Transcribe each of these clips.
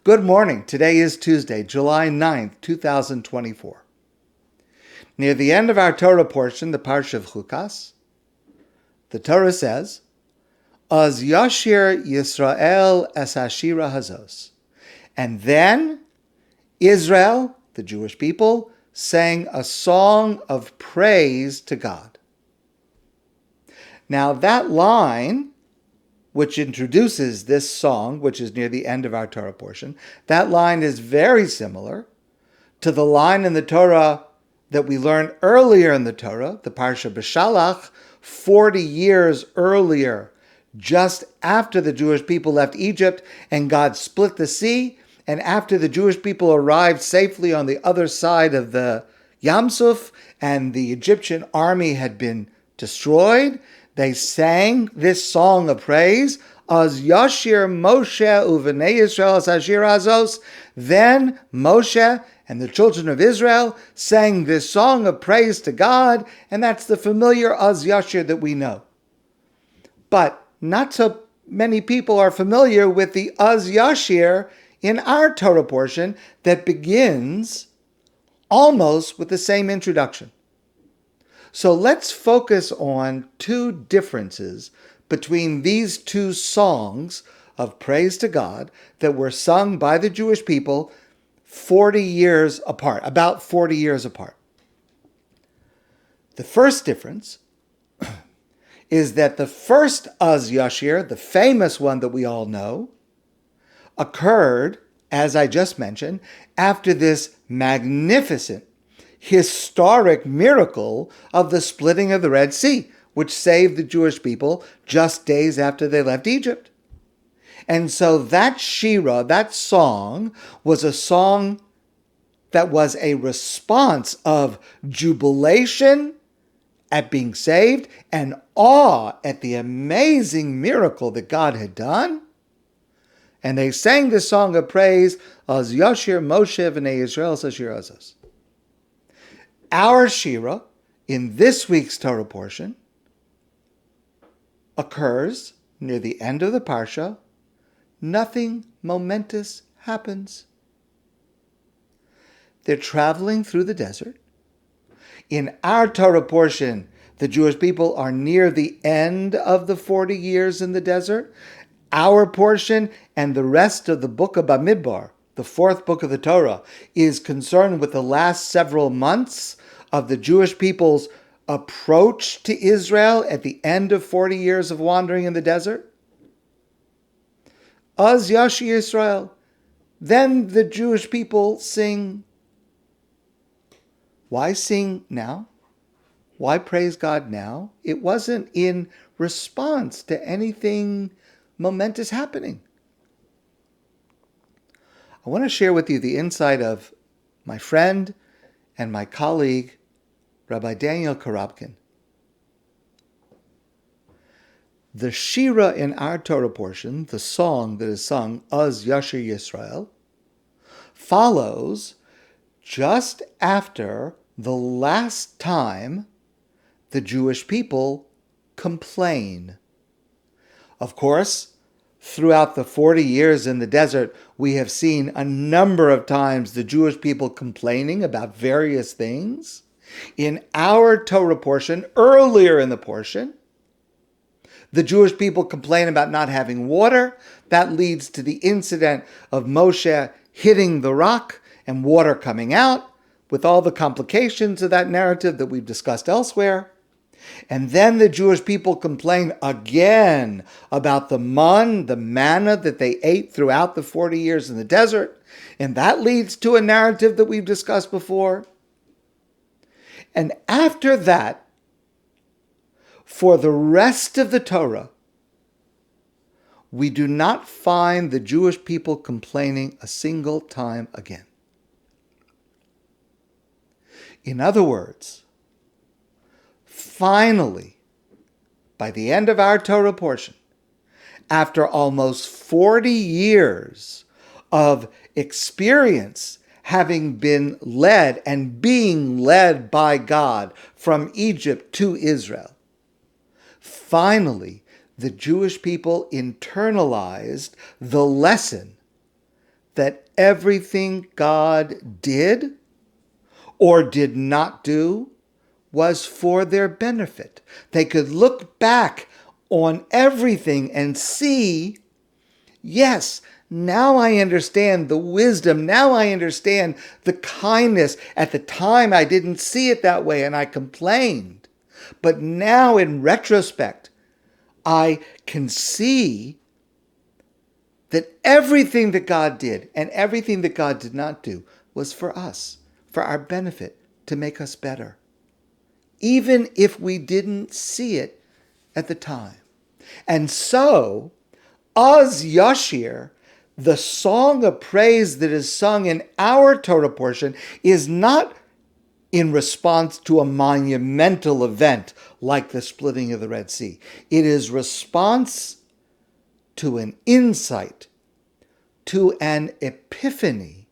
Good morning. Today is Tuesday, July 9th, 2024. Near the end of our Torah portion, the Parsha of Chukat, the Torah says, Az Yashir Yisrael es Shirah hazos. And then Israel, the Jewish people, sang a song of praise to God. Now that line, which introduces this song, which is near the end of our Torah portion, that line is very similar to the line in the Torah that we learned earlier in the Torah, the Parsha B'Shalach, 40 years earlier, just after the Jewish people left Egypt and God split the sea, and after the Jewish people arrived safely on the other side of the Yam Suf and the Egyptian army had been destroyed, they sang this song of praise, Az Yashir Moshe Uvenei Yisrael es Shirah hazos. Then Moshe and the children of Israel sang this song of praise to God, and that's the familiar Az Yashir that we know. But not so many people are familiar with the Az Yashir in our Torah portion that begins almost with the same introduction. So let's focus on two differences between these two songs of praise to God that were sung by the Jewish people 40 years apart, about 40 years apart. The first difference is that the first Az Yashir, the famous one that we all know, occurred, as I just mentioned, after this magnificent historic miracle of the splitting of the Red Sea, which saved the Jewish people just days after they left Egypt. And so that Shirah, that song, was a song that was a response of jubilation at being saved and awe at the amazing miracle that God had done. And they sang the song of praise, Az Yashir Moshe V'nei Yisrael es Shirah hazos. Our Shirah, in this week's Torah portion, occurs near the end of the Parsha. Nothing momentous happens. They're traveling through the desert. In our Torah portion, the Jewish people are near the end of the 40 years in the desert. Our portion and the rest of the book of Bamidbar, the fourth book of the Torah, is concerned with the last several months of the Jewish people's approach to Israel at the end of 40 years of wandering in the desert. Az Yashir Yisrael. Then the Jewish people sing. Why sing now? Why praise God now? It wasn't in response to anything momentous happening. I want to share with you the insight of my friend and my colleague, Rabbi Daniel Korobkin. The Shirah in our Torah portion, the song that is sung, Az Yashir Yisrael, follows just after the last time the Jewish people complain. Of course, throughout the 40 years in the desert, we have seen a number of times the Jewish people complaining about various things. In our Torah portion, earlier in the portion, the Jewish people complain about not having water. That leads to the incident of Moshe hitting the rock and water coming out, with all the complications of that narrative that we've discussed elsewhere. And then the Jewish people complain again about the manna that they ate throughout the 40 years in the desert. And that leads to a narrative that we've discussed before. And after that, for the rest of the Torah, we do not find the Jewish people complaining a single time again. In other words, finally, by the end of our Torah portion, after almost 40 years of experience having been led and being led by God from Egypt to Israel, finally, the Jewish people internalized the lesson that everything God did or did not do was for their benefit. They could look back on everything and see, yes, now I understand the wisdom. Now I understand the kindness. At the time, I didn't see it that way and I complained. But now, in retrospect, I can see that everything that God did and everything that God did not do was for us, for our benefit, to make us better, even if we didn't see it at the time. And so, Az Yashir, the song of praise that is sung in our Torah portion, is not in response to a monumental event like the splitting of the Red Sea. It is response to an insight, to an epiphany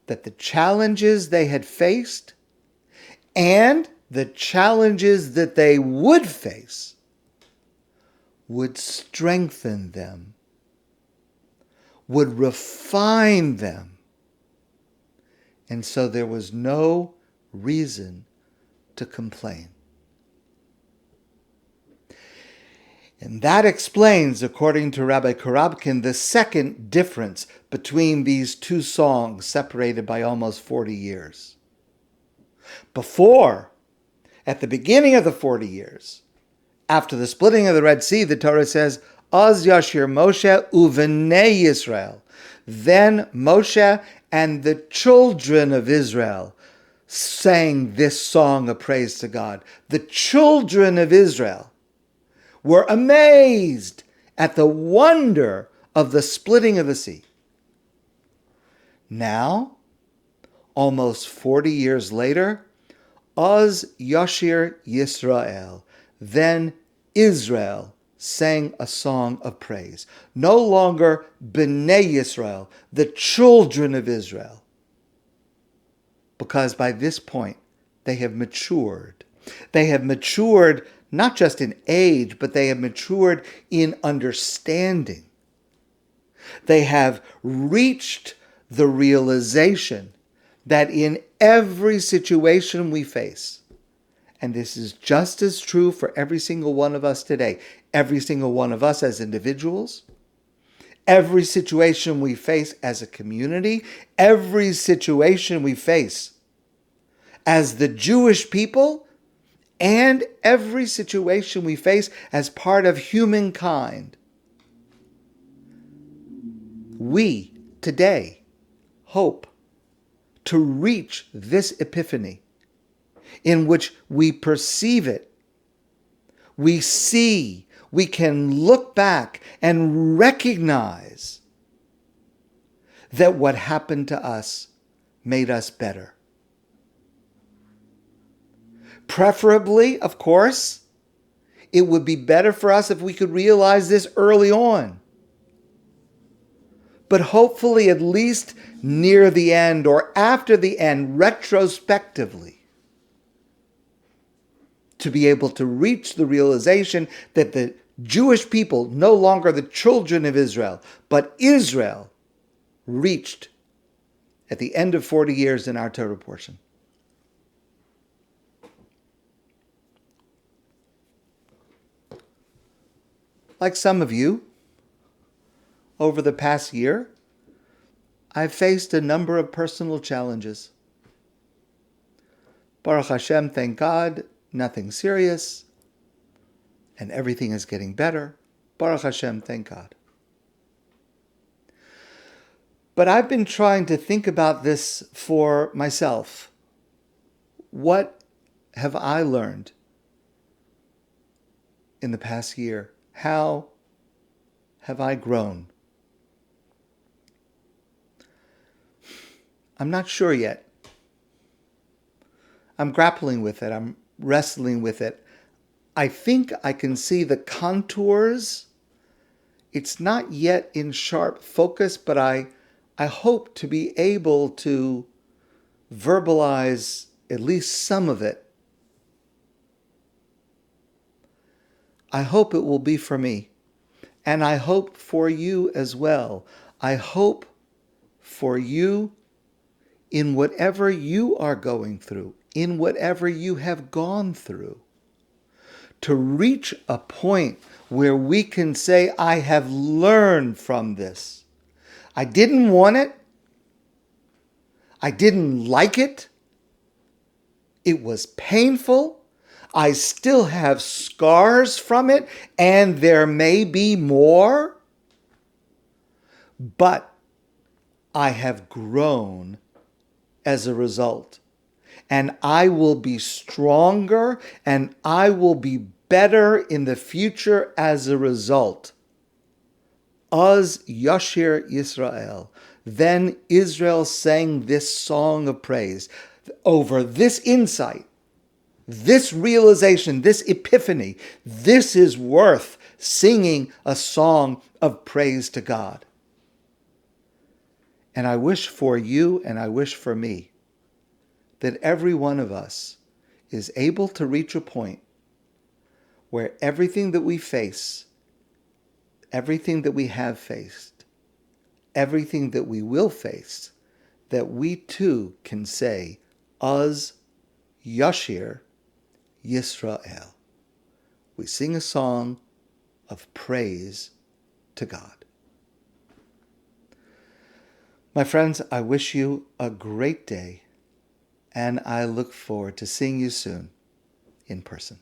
that the challenges they had faced and the challenges that they would face would strengthen them, would refine them. And so there was no reason to complain. And that explains, according to Rabbi Korobkin, the second difference between these two songs separated by almost 40 years. Before, at the beginning of the 40 years, after the splitting of the Red Sea, the Torah says, Az Yashir Moshe uvenei Yisrael. Then Moshe and the children of Israel sang this song of praise to God. The children of Israel were amazed at the wonder of the splitting of the sea. Now, almost 40 years later, Az Yashir Yisrael. Then Israel sang a song of praise. No longer B'nai Yisrael, the children of Israel. Because by this point, they have matured. They have matured not just in age, but they have matured in understanding. They have reached the realization that in every situation we face, and this is just as true for every single one of us today, every single one of us as individuals, every situation we face as a community, every situation we face as the Jewish people, and every situation we face as part of humankind. We today hope to reach this epiphany in which we perceive it, we see, we can look back and recognize that what happened to us made us better. Preferably, of course, it would be better for us if we could realize this early on. But hopefully at least near the end or after the end, retrospectively, to be able to reach the realization that the Jewish people, no longer the children of Israel, but Israel, reached at the end of 40 years in our Torah portion. Like some of you, over the past year, I've faced a number of personal challenges. Baruch Hashem, thank God, nothing serious, and everything is getting better. Baruch Hashem, thank God. But I've been trying to think about this for myself. What have I learned in the past year? How have I grown? I'm not sure yet. I'm grappling with it. I'm wrestling with it. I think I can see the contours. It's not yet in sharp focus, but I hope to be able to verbalize at least some of it. I hope it will be for me, and I hope for you as well. I hope for you in whatever you are going through, in whatever you have gone through, to reach a point where we can say, I have learned from this. I didn't want it. I didn't like it. It was painful. I still have scars from it, and there may be more. But I have grown as a result. And I will be stronger, and I will be better in the future as a result. Az Yashir Yisrael. Then Israel sang this song of praise over this insight, this realization, this epiphany. This is worth singing a song of praise to God. And I wish for you, and I wish for me, that every one of us is able to reach a point where everything that we face, everything that we have faced, everything that we will face, that we too can say, Az Yashir Yisrael. We sing a song of praise to God. My friends, I wish you a great day, and I look forward to seeing you soon in person.